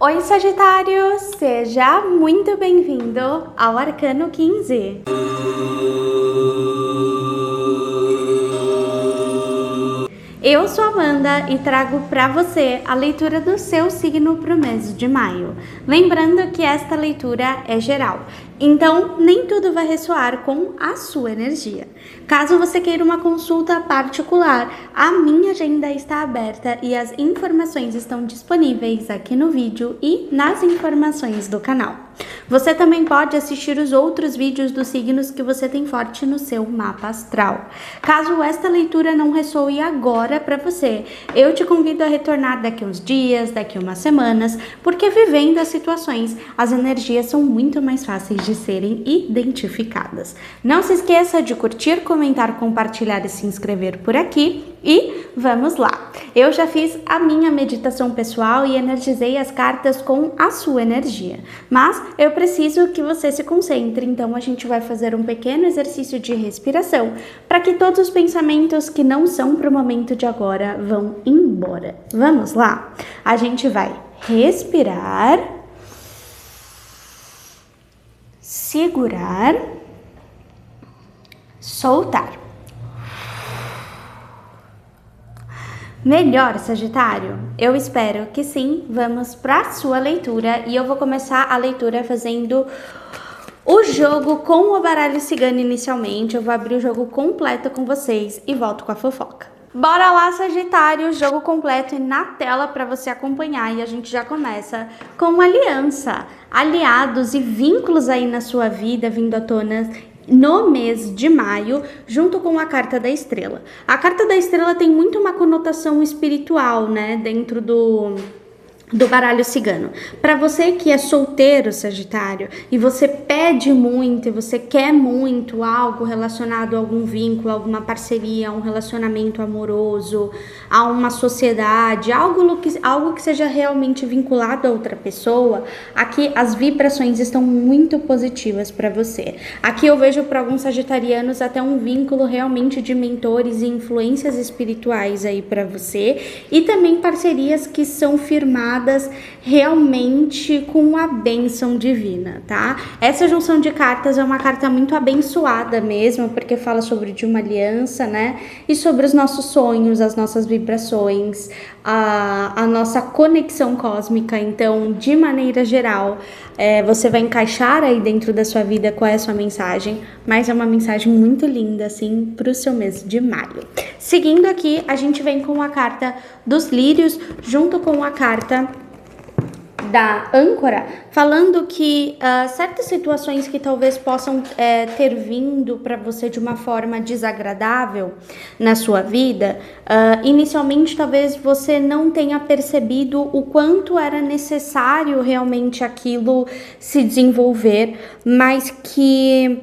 Oi, Sagitário! Seja muito bem-vindo ao Arcano 15. Eu sou Amanda e trago para você a leitura do seu signo para o mês de maio. Lembrando que esta leitura é geral, então nem tudo vai ressoar com a sua energia. Caso você queira uma consulta particular, a minha agenda está aberta e as informações estão disponíveis aqui no vídeo e nas informações do canal. Você também pode assistir os outros vídeos dos signos que você tem forte no seu mapa astral. Caso esta leitura não ressoe agora para você, eu te convido a retornar daqui uns dias, daqui umas semanas, porque vivendo as situações, as energias são muito mais fáceis de serem identificadas. Não se esqueça de curtir, comentar, compartilhar e se inscrever por aqui. E vamos lá! Eu já fiz a minha meditação pessoal e energizei as cartas com a sua energia, mas eu preciso que você se concentre, então a gente vai fazer um pequeno exercício de respiração para que todos os pensamentos que não são para o momento de agora vão embora. Vamos lá? A gente vai respirar, segurar, soltar. Melhor, Sagitário? Eu espero que sim. Vamos para a sua leitura e eu vou começar a leitura fazendo o jogo com o baralho cigano inicialmente. Eu vou abrir o jogo completo com vocês e volto com a fofoca. Bora lá, Sagitário, jogo completo e na tela para você acompanhar, e a gente já começa com aliança, aliados e vínculos aí na sua vida vindo à tona no mês de maio, junto com a carta da estrela. A carta da estrela tem muito uma conotação espiritual, né, dentro do baralho cigano. Para você que é solteiro, Sagitário, e você pede muito, e você quer muito algo relacionado a algum vínculo, a alguma parceria, a um relacionamento amoroso, a uma sociedade, algo que seja realmente vinculado a outra pessoa, aqui as vibrações estão muito positivas para você. Aqui eu vejo para alguns sagitarianos até um vínculo realmente de mentores e influências espirituais aí para você, e também parcerias que são firmadas realmente com a bênção divina, tá? Essa junção de cartas é uma carta muito abençoada mesmo, porque fala sobre de uma aliança, né? E sobre os nossos sonhos, as nossas vibrações, a nossa conexão cósmica. Então, de maneira geral, você vai encaixar aí dentro da sua vida qual é a sua mensagem, mas é uma mensagem muito linda, assim, para o seu mês de maio. Seguindo aqui, a gente vem com a carta dos lírios, junto com a carta da âncora, falando que certas situações que talvez possam ter vindo para você de uma forma desagradável na sua vida, inicialmente talvez você não tenha percebido o quanto era necessário realmente aquilo se desenvolver, mas que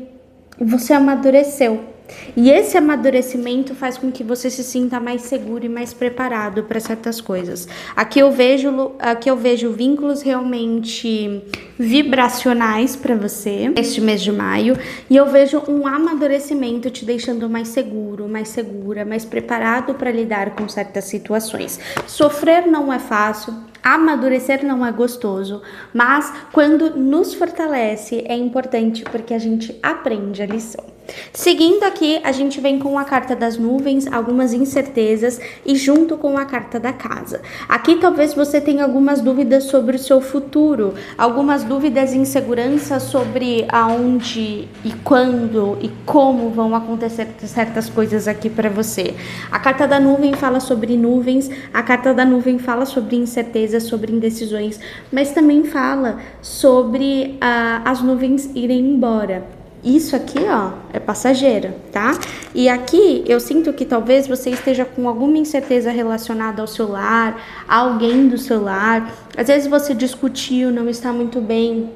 você amadureceu. E esse amadurecimento faz com que você se sinta mais seguro e mais preparado para certas coisas. Aqui eu vejo vínculos realmente vibracionais para você neste mês de maio, e eu vejo um amadurecimento te deixando mais seguro, mais segura, mais preparado para lidar com certas situações. Sofrer não é fácil, amadurecer não é gostoso, mas quando nos fortalece é importante porque a gente aprende a lição. Seguindo aqui, a gente vem com a carta das nuvens, algumas incertezas, e junto com a carta da casa. Aqui talvez você tenha algumas dúvidas sobre o seu futuro, algumas dúvidas e inseguranças sobre aonde e quando e como vão acontecer certas coisas aqui para você. A carta da nuvem fala sobre nuvens, a carta da nuvem fala sobre incertezas, sobre indecisões, mas também fala sobre as nuvens irem embora. Isso aqui, ó, é passageiro, tá? E aqui eu sinto que talvez você esteja com alguma incerteza relacionada ao seu lar, a alguém do seu lar. Às vezes você discutiu, não está muito bem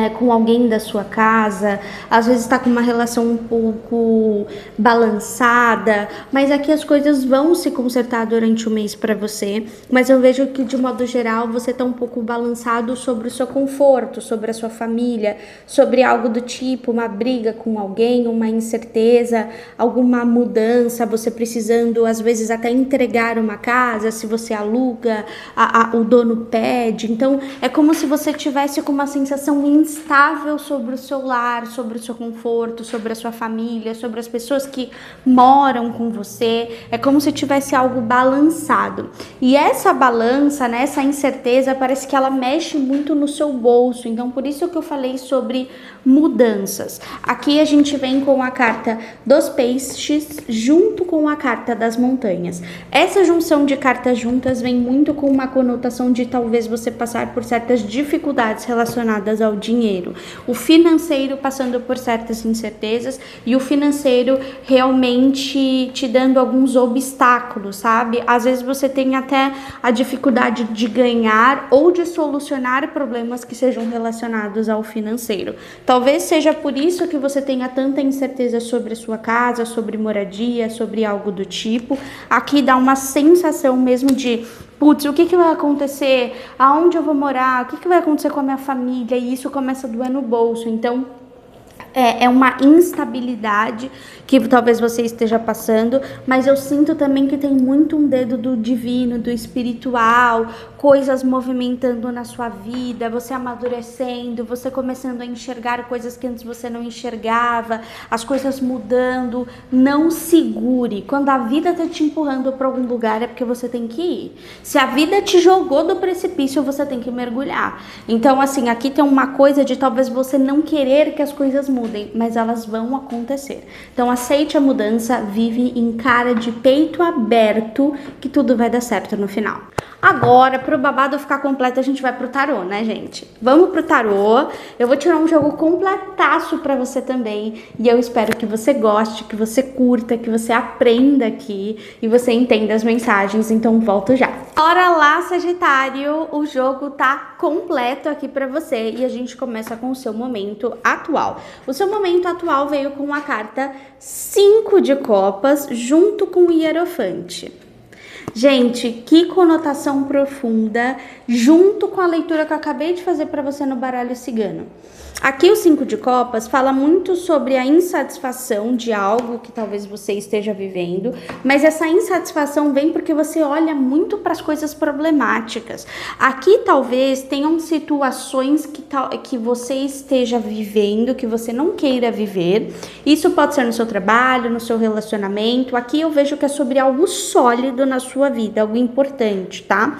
com alguém da sua casa, às vezes está com uma relação um pouco balançada, mas aqui as coisas vão se consertar durante o mês para você, mas eu vejo que de modo geral você está um pouco balançado sobre o seu conforto, sobre a sua família, sobre algo do tipo uma briga com alguém, uma incerteza, alguma mudança, você precisando às vezes até entregar uma casa, se você aluga, o dono pede, então é como se você tivesse com uma sensação instável sobre o seu lar, sobre o seu conforto, sobre a sua família, sobre as pessoas que moram com você, é como se tivesse algo balançado. E essa balança, né, essa incerteza, parece que ela mexe muito no seu bolso, então por isso que eu falei sobre mudanças. Aqui a gente vem com a carta dos peixes junto com a carta das montanhas. Essa junção de cartas juntas vem muito com uma conotação de talvez você passar por certas dificuldades relacionadas ao dinheiro, o financeiro passando por certas incertezas e o financeiro realmente te dando alguns obstáculos, sabe? Às vezes você tem até a dificuldade de ganhar ou de solucionar problemas que sejam relacionados ao financeiro. Talvez seja por isso que você tenha tanta incerteza sobre a sua casa, sobre moradia, sobre algo do tipo. Aqui dá uma sensação mesmo de putz, o que vai acontecer? Aonde eu vou morar? O que vai acontecer com a minha família? E isso começa a doer no bolso. Então, é uma instabilidade que talvez você esteja passando, mas eu sinto também que tem muito um dedo do divino, do espiritual, coisas movimentando na sua vida, você amadurecendo, você começando a enxergar coisas que antes você não enxergava, as coisas mudando. Não segure. Quando a vida tá te empurrando para algum lugar é porque você tem que ir. Se a vida te jogou do precipício, você tem que mergulhar. Então, assim, aqui tem uma coisa de talvez você não querer que as coisas mudem, mas elas vão acontecer. Então aceite a mudança, vive em cara de peito aberto que tudo vai dar certo no final. Agora, pro babado ficar completo, a gente vai pro tarô, né, gente? Vamos pro tarô. Eu vou tirar um jogo completaço pra você também. E eu espero que você goste, que você curta, que você aprenda aqui e você entenda as mensagens. Então, volto já. Bora lá, Sagitário. O jogo tá completo aqui pra você e a gente começa com o seu momento atual. O seu momento atual veio com a carta 5 de copas junto com o Hierofante. Gente, que conotação profunda, junto com a leitura que eu acabei de fazer para você no baralho cigano. Aqui o 5 de copas fala muito sobre a insatisfação de algo que talvez você esteja vivendo, mas essa insatisfação vem porque você olha muito para as coisas problemáticas. Aqui talvez tenham situações que você esteja vivendo, que você não queira viver. Isso pode ser no seu trabalho, no seu relacionamento. Aqui eu vejo que é sobre algo sólido na sua vida, algo importante, tá?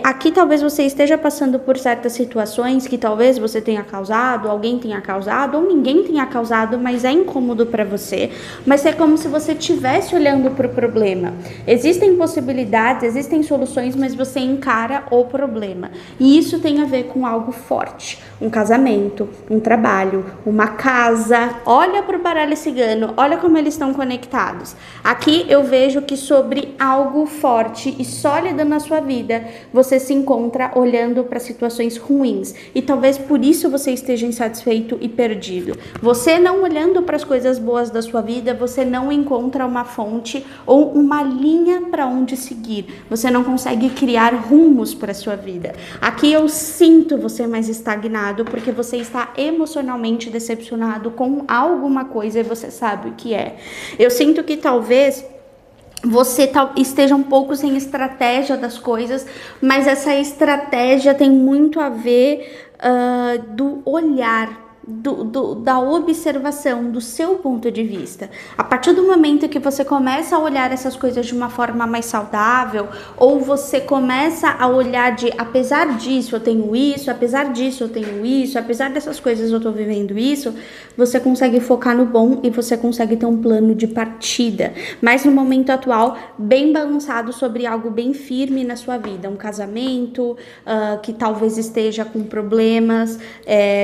Aqui talvez você esteja passando por certas situações que talvez você tenha causado, alguém tenha causado ou ninguém tenha causado, mas é incômodo para você, mas é como se você estivesse olhando para o problema. Existem possibilidades, existem soluções, mas você encara o problema. E isso tem a ver com algo forte, um casamento, um trabalho, uma casa. Olha para o baralho cigano, olha como eles estão conectados. Aqui eu vejo que sobre algo forte e sólido na sua vida, você se encontra olhando para situações ruins. E talvez por isso você esteja insatisfeito e perdido. Você não olhando para as coisas boas da sua vida, você não encontra uma fonte ou uma linha para onde seguir. Você não consegue criar rumos para a sua vida. Aqui eu sinto você mais estagnado porque você está emocionalmente decepcionado com alguma coisa e você sabe o que é. Eu sinto que talvez você esteja um pouco sem estratégia das coisas, mas essa estratégia tem muito a ver do olhar, da observação, do seu ponto de vista. A partir do momento que você começa a olhar essas coisas de uma forma mais saudável, ou você começa a olhar de, apesar disso eu tenho isso, apesar disso eu tenho isso, apesar dessas coisas eu tô vivendo isso, você consegue focar no bom e você consegue ter um plano de partida. Mas no momento atual, bem balançado sobre algo bem firme na sua vida, um casamento que talvez esteja com problemas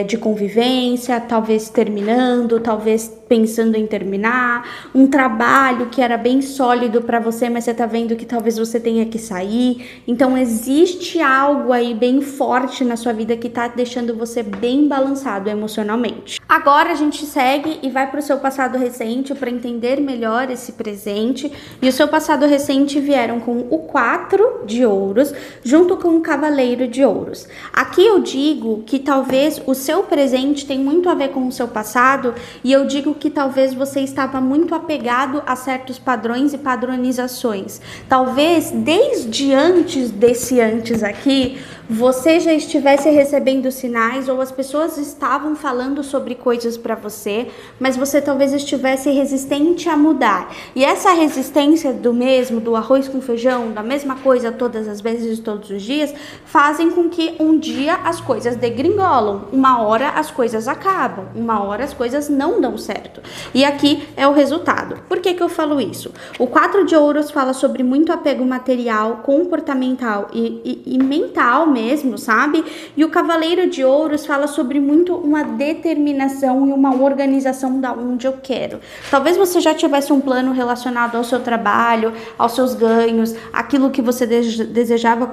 de convivência, experiência talvez terminando, talvez pensando em terminar, um trabalho que era bem sólido para você, mas você tá vendo que talvez você tenha que sair. Então existe algo aí bem forte na sua vida que tá deixando você bem balançado emocionalmente. Agora a gente segue e vai para o seu passado recente para entender melhor esse presente. E o seu passado recente vieram com o 4 de ouros junto com o cavaleiro de ouros. Aqui eu digo que talvez o seu presente tem muito a ver com o seu passado, e eu digo que talvez você estava muito apegado a certos padrões e padronizações. Talvez desde antes desse antes aqui, você já estivesse recebendo sinais, ou as pessoas estavam falando sobre coisas para você, mas você talvez estivesse resistente a mudar. E essa resistência do mesmo, do arroz com feijão, da mesma coisa todas as vezes, todos os dias, fazem com que um dia as coisas degringolam, uma hora as coisas acabam, uma hora as coisas não dão certo. E aqui é o resultado. Por que eu falo isso? O 4 de ouros fala sobre muito apego material, comportamental e mental mesmo, sabe? E o cavaleiro de ouros fala sobre muito uma determinação e uma organização da onde eu quero. Talvez você já tivesse um plano relacionado ao seu trabalho, aos seus ganhos, aquilo que você desejava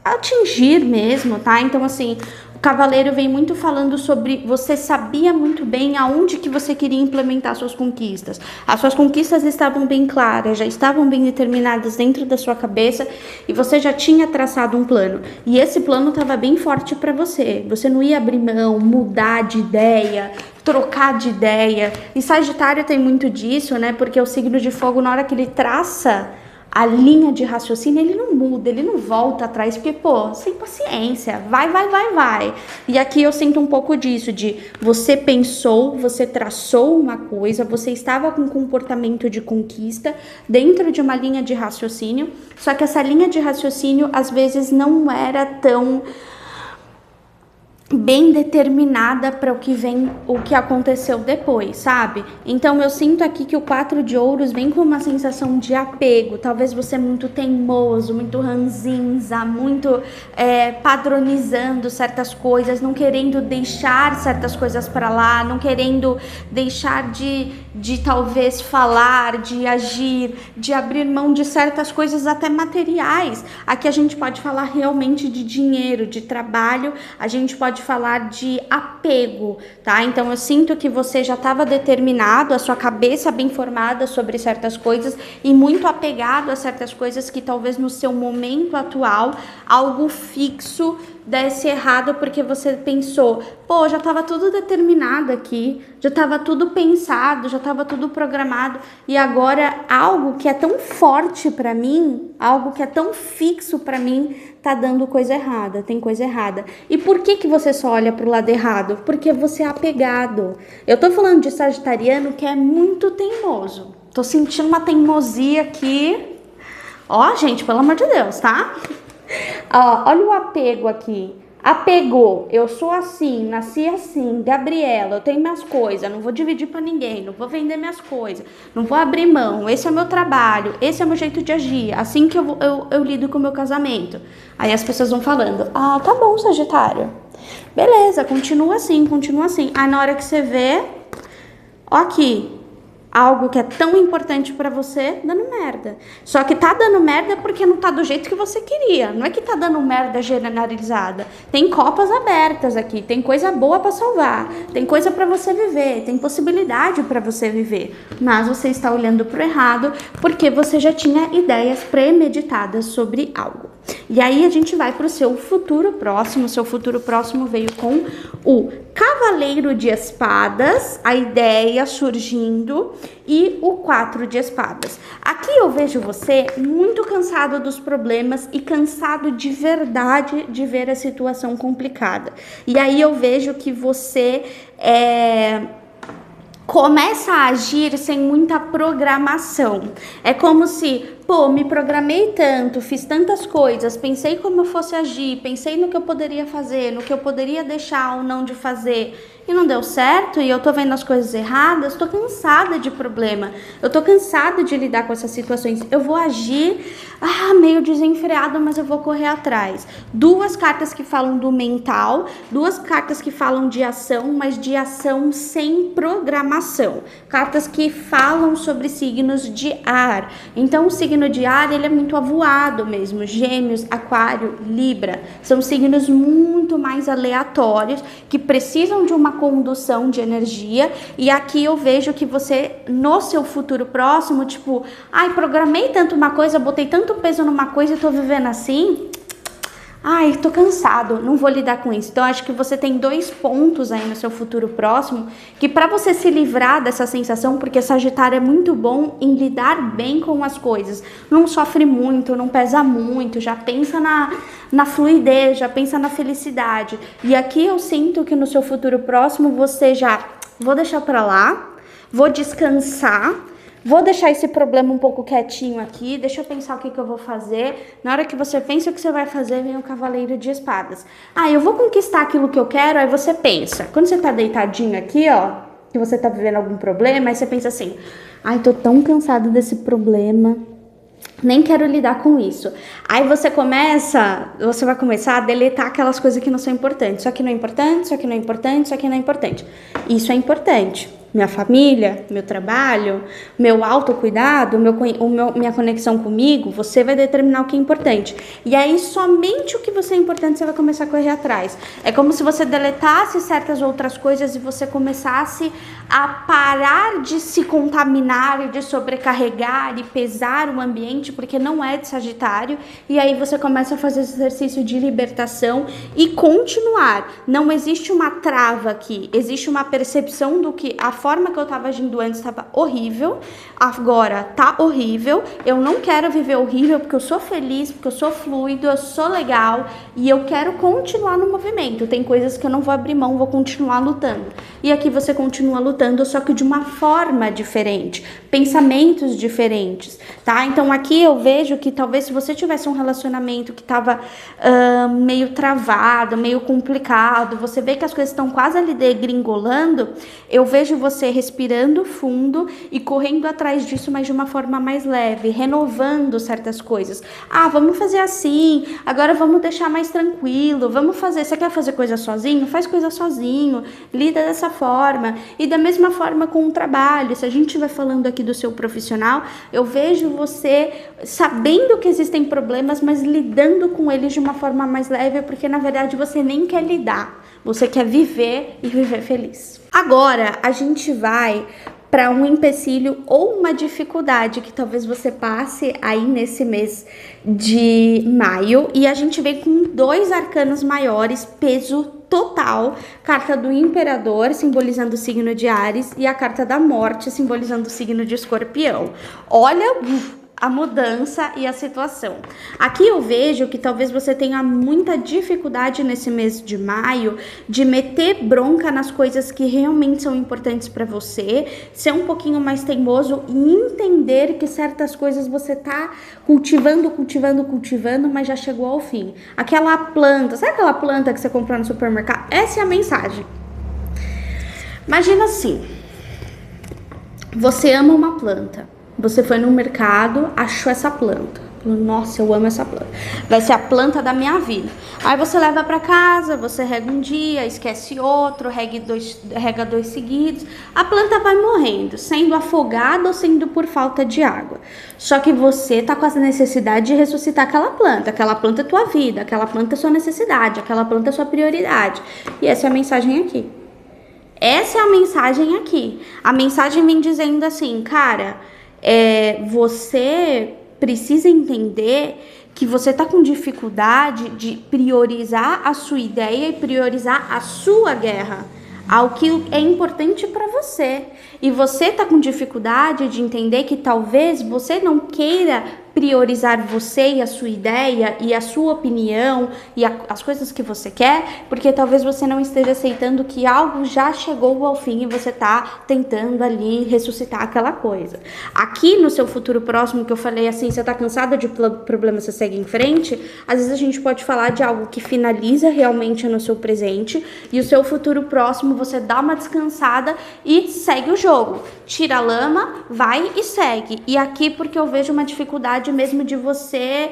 atingir mesmo, tá? Então, assim, o cavaleiro vem muito falando sobre você sabia muito bem aonde que você queria implementar suas conquistas. As suas conquistas estavam bem claras, já estavam bem determinadas dentro da sua cabeça e você já tinha traçado um plano. E esse plano estava bem forte para você. Você não ia abrir mão, mudar de ideia, trocar de ideia. E Sagitário tem muito disso, né? Porque o signo de fogo, na hora que ele traça a linha de raciocínio, ele não muda, ele não volta atrás, porque, sem paciência, vai. E aqui eu sinto um pouco disso, de você pensou, você traçou uma coisa, você estava com um comportamento de conquista dentro de uma linha de raciocínio, só que essa linha de raciocínio, às vezes, não era tão bem determinada para o que aconteceu depois, sabe? Então eu sinto aqui que o 4 de ouros vem com uma sensação de apego. Talvez você muito teimoso, muito ranzinza, muito padronizando certas coisas, não querendo deixar certas coisas para lá, não querendo deixar de talvez falar, de agir, de abrir mão de certas coisas até materiais. Aqui a gente pode falar realmente de dinheiro, de trabalho, a gente pode falar de apego, tá? Então eu sinto que você já estava determinado, a sua cabeça bem formada sobre certas coisas e muito apegado a certas coisas que talvez no seu momento atual algo fixo desse errado, porque você pensou, já estava tudo determinado aqui, já estava tudo pensado, já estava tudo programado, e agora algo que é tão forte para mim, algo que é tão fixo para mim, tá dando coisa errada, tem coisa errada. E por que você só olha pro lado errado? Porque você é apegado. Eu tô falando de sagitariano que é muito teimoso. Tô sentindo uma teimosia aqui. Gente, pelo amor de Deus, tá? Olha o apego aqui. Apegou, eu sou assim, nasci assim, Gabriela, eu tenho minhas coisas, não vou dividir pra ninguém, não vou vender minhas coisas, não vou abrir mão, esse é o meu trabalho, esse é o meu jeito de agir, assim que eu lido com o meu casamento. Aí as pessoas vão falando, tá bom, Sagitário, beleza, continua assim. Aí na hora que você vê, aqui, algo que é tão importante pra você, dando merda. Só que tá dando merda porque não tá do jeito que você queria. Não é que tá dando merda generalizada. Tem copas abertas aqui, tem coisa boa pra salvar, tem coisa pra você viver, tem possibilidade pra você viver. Mas você está olhando pro errado porque você já tinha ideias premeditadas sobre algo. E aí a gente vai pro seu futuro próximo. Seu futuro próximo veio com o Cavaleiro de Espadas, a ideia surgindo, e o 4 de Espadas. Aqui eu vejo você muito cansado dos problemas e cansado de verdade de ver a situação complicada. E aí eu vejo que você começa a agir sem muita programação. É como se, me programei tanto, fiz tantas coisas, pensei como eu fosse agir, pensei no que eu poderia fazer, no que eu poderia deixar ou não de fazer. e não deu certo, e eu tô vendo as coisas erradas, tô cansada de problema, eu tô cansada de lidar com essas situações, eu vou agir meio desenfreado, mas eu vou correr atrás. Duas cartas que falam do mental, duas cartas que falam de ação, mas de ação sem programação. Cartas que falam sobre signos de ar. Então, o signo de ar, ele é muito avoado mesmo. Gêmeos, Aquário, Libra. São signos muito mais aleatórios, que precisam de uma condução de energia. E aqui eu vejo que você, no seu futuro próximo, tipo, programei tanto uma coisa, botei tanto peso numa coisa e tô vivendo assim. Tô cansado, não vou lidar com isso. Então, acho que você tem 2 pontos aí no seu futuro próximo, que para você se livrar dessa sensação, porque Sagitário é muito bom em lidar bem com as coisas. Não sofre muito, não pesa muito, já pensa na fluidez, já pensa na felicidade. E aqui eu sinto que no seu futuro próximo você já, vou deixar pra lá, vou descansar, vou deixar esse problema um pouco quietinho aqui, deixa eu pensar o que eu vou fazer. Na hora que você pensa o que você vai fazer, vem o Cavaleiro de Espadas. Eu vou conquistar aquilo que eu quero, aí você pensa. Quando você tá deitadinho aqui, que você tá vivendo algum problema, aí você pensa assim, tô tão cansado desse problema, nem quero lidar com isso. Aí você vai começar a deletar aquelas coisas que não são importantes. Isso aqui não é importante, isso aqui não é importante, isso aqui não é importante. Isso é importante. Minha família, meu trabalho, meu autocuidado, minha conexão comigo, você vai determinar o que é importante. E aí, somente o que você é importante, você vai começar a correr atrás. É como se você deletasse certas outras coisas e você começasse a parar de se contaminar e de sobrecarregar e pesar o ambiente, porque não é de Sagitário. E aí você começa a fazer esse exercício de libertação e continuar. Não existe uma trava aqui, existe uma percepção do que a forma que eu estava agindo antes estava horrível, agora tá horrível, eu não quero viver horrível porque eu sou feliz, porque eu sou fluido, eu sou legal e eu quero continuar no movimento. Tem coisas que eu não vou abrir mão, vou continuar lutando. E aqui você continua lutando, só que de uma forma diferente, pensamentos diferentes, tá? Então aqui eu vejo que talvez se você tivesse um relacionamento que estava meio travado, meio complicado, você vê que as coisas estão quase ali degringolando, eu vejo você respirando fundo e correndo atrás disso, mas de uma forma mais leve, renovando certas coisas. Vamos fazer assim, agora vamos deixar mais tranquilo, vamos fazer, você quer fazer coisa sozinho? Faz coisa sozinho, lida dessa forma. E da mesma forma com o trabalho, se a gente estiver falando aqui do seu profissional, eu vejo você sabendo que existem problemas, mas lidando com eles de uma forma mais leve, porque na verdade você nem quer lidar, você quer viver e viver feliz. Agora a gente vai para um empecilho ou uma dificuldade que talvez você passe aí nesse mês de maio, e a gente vem com 2 arcanos maiores, peso total, carta do Imperador, simbolizando o signo de Áries, e a carta da Morte, simbolizando o signo de Escorpião. Olha a mudança e a situação. Aqui eu vejo que talvez você tenha muita dificuldade nesse mês de maio de meter bronca nas coisas que realmente são importantes para você, ser um pouquinho mais teimoso e entender que certas coisas você tá cultivando, mas já chegou ao fim. Aquela planta, sabe aquela planta que você comprou no supermercado? Essa é a mensagem. Imagina assim, você ama uma planta. Você foi no mercado, achou essa planta. Falou, nossa, eu amo essa planta. Vai ser a planta da minha vida. Aí você leva pra casa, você rega um dia, esquece outro, rega dois seguidos. A planta vai morrendo, sendo afogada ou sendo por falta de água. Só que você tá com essa necessidade de ressuscitar aquela planta. Aquela planta é tua vida, aquela planta é sua necessidade, aquela planta é sua prioridade. E essa é a mensagem aqui. Essa é a mensagem aqui. A mensagem vem dizendo assim, cara... você precisa entender que você tá com dificuldade de priorizar a sua ideia e priorizar a sua guerra, ao que é importante para você. E você tá com dificuldade de entender que talvez você não queira priorizar você e a sua ideia e a sua opinião e as coisas que você quer, porque talvez você não esteja aceitando que algo já chegou ao fim e você tá tentando ali ressuscitar aquela coisa. Aqui no seu futuro próximo, que eu falei assim, você tá cansada de problemas, você segue em frente, às vezes a gente pode falar de algo que finaliza realmente no seu presente e o seu futuro próximo você dá uma descansada e segue o jogo. Tira a lama, vai e segue. E aqui porque eu vejo uma dificuldade mesmo de você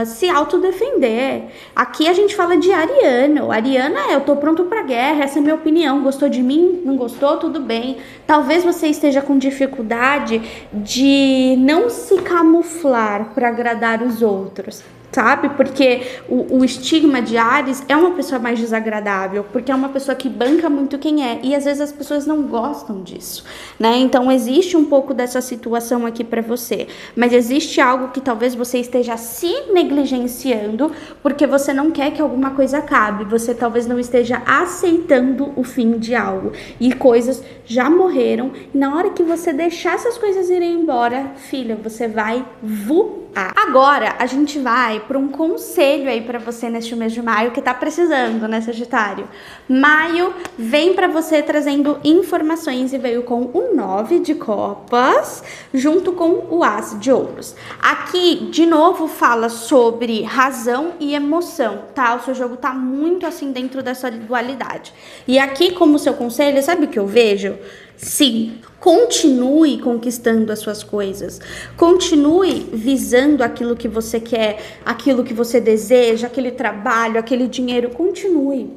se autodefender. Aqui a gente fala de Ariano. Ariana eu tô pronto pra guerra, essa é a minha opinião. Gostou de mim? Não gostou? Tudo bem. Talvez você esteja com dificuldade de não se camuflar para agradar os outros, sabe? Porque o estigma de Áries é uma pessoa mais desagradável, porque é uma pessoa que banca muito quem é, e às vezes as pessoas não gostam disso, né? Então existe um pouco dessa situação aqui pra você, mas existe algo que talvez você esteja se negligenciando, porque você não quer que alguma coisa acabe, você talvez não esteja aceitando o fim de algo, e coisas já morreram, e na hora que você deixar essas coisas irem embora, filha, você vai voar. Agora a gente vai para um conselho aí para você neste mês de maio que tá precisando, né, Sagitário? Maio vem para você trazendo informações e veio com o 9 de copas junto com o As de ouros. Aqui, de novo, fala sobre razão e emoção, tá? O seu jogo tá muito assim dentro dessa dualidade. E aqui, como seu conselho, sabe o que eu vejo? Sim, continue conquistando as suas coisas, continue visando aquilo que você quer, aquilo que você deseja, aquele trabalho, aquele dinheiro, continue,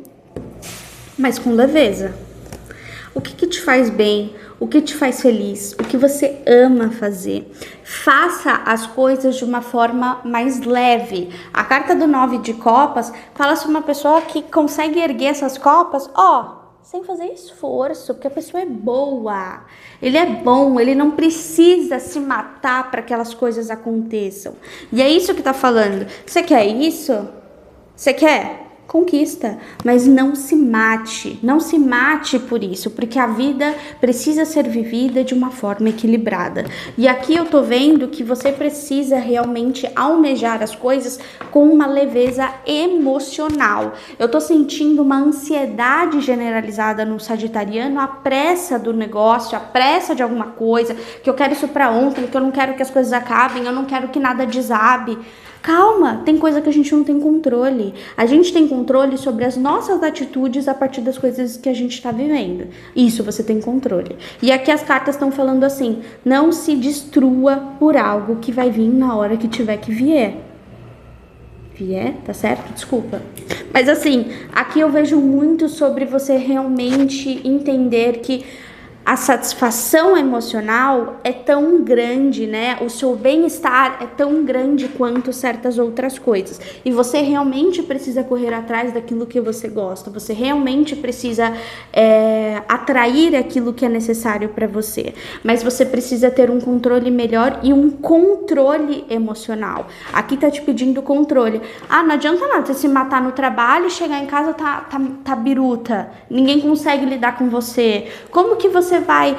mas com leveza. O que te faz bem, o que te faz feliz, o que você ama fazer. Faça as coisas de uma forma mais leve. A carta do 9 de copas fala sobre uma pessoa que consegue erguer essas copas, sem fazer esforço, porque a pessoa é boa, ele é bom, ele não precisa se matar para que aquelas coisas aconteçam. E é isso que tá falando. Você quer isso? Você quer? Conquista, mas não se mate por isso, porque a vida precisa ser vivida de uma forma equilibrada. E aqui eu tô vendo que você precisa realmente almejar as coisas com uma leveza emocional. Eu tô sentindo uma ansiedade generalizada no sagitariano, a pressa do negócio, a pressa de alguma coisa, que eu quero isso pra ontem, que eu não quero que as coisas acabem, eu não quero que nada desabe. Calma, tem coisa que a gente não tem controle. A gente tem controle sobre as nossas atitudes a partir das coisas que a gente está vivendo. Isso você tem controle. E aqui as cartas estão falando assim, não se destrua por algo que vai vir na hora que tiver que vier. Vier, tá certo? Desculpa. Mas assim, aqui eu vejo muito sobre você realmente entender que a satisfação emocional é tão grande, né? O seu bem-estar é tão grande quanto certas outras coisas. E você realmente precisa correr atrás daquilo que você gosta. Você realmente precisa atrair aquilo que é necessário para você. Mas você precisa ter um controle melhor e um controle emocional. Aqui tá te pedindo controle. Não adianta nada você se matar no trabalho e chegar em casa tá biruta. Ninguém consegue lidar com você. Como que você vai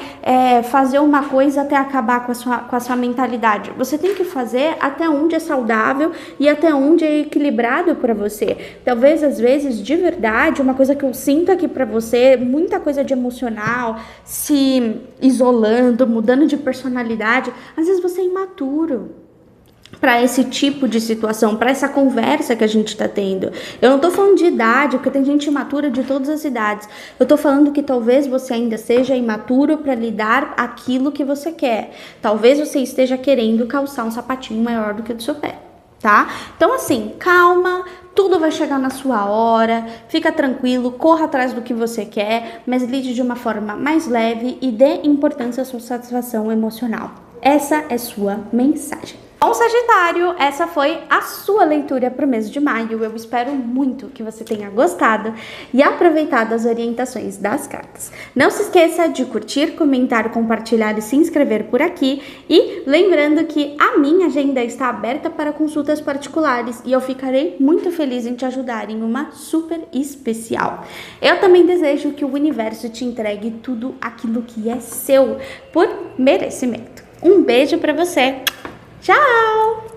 fazer uma coisa até acabar com a sua mentalidade? Você tem que fazer até onde é saudável e até onde é equilibrado para você. Talvez, às vezes, de verdade, uma coisa que eu sinto aqui para você, muita coisa de emocional, se isolando, mudando de personalidade, às vezes você é imaturo para esse tipo de situação, para essa conversa que a gente tá tendo. Eu não tô falando de idade, porque tem gente imatura de todas as idades. Eu tô falando que talvez você ainda seja imaturo para lidar aquilo que você quer. Talvez você esteja querendo calçar um sapatinho maior do que o do seu pé, tá? Então assim, calma, tudo vai chegar na sua hora, fica tranquilo, corra atrás do que você quer, mas lide de uma forma mais leve e dê importância à sua satisfação emocional. Essa é sua mensagem. Bom, Sagitário, essa foi a sua leitura para o mês de maio. Eu espero muito que você tenha gostado e aproveitado as orientações das cartas. Não se esqueça de curtir, comentar, compartilhar e se inscrever por aqui. E lembrando que a minha agenda está aberta para consultas particulares e eu ficarei muito feliz em te ajudar em uma super especial. Eu também desejo que o universo te entregue tudo aquilo que é seu por merecimento. Um beijo para você! Tchau!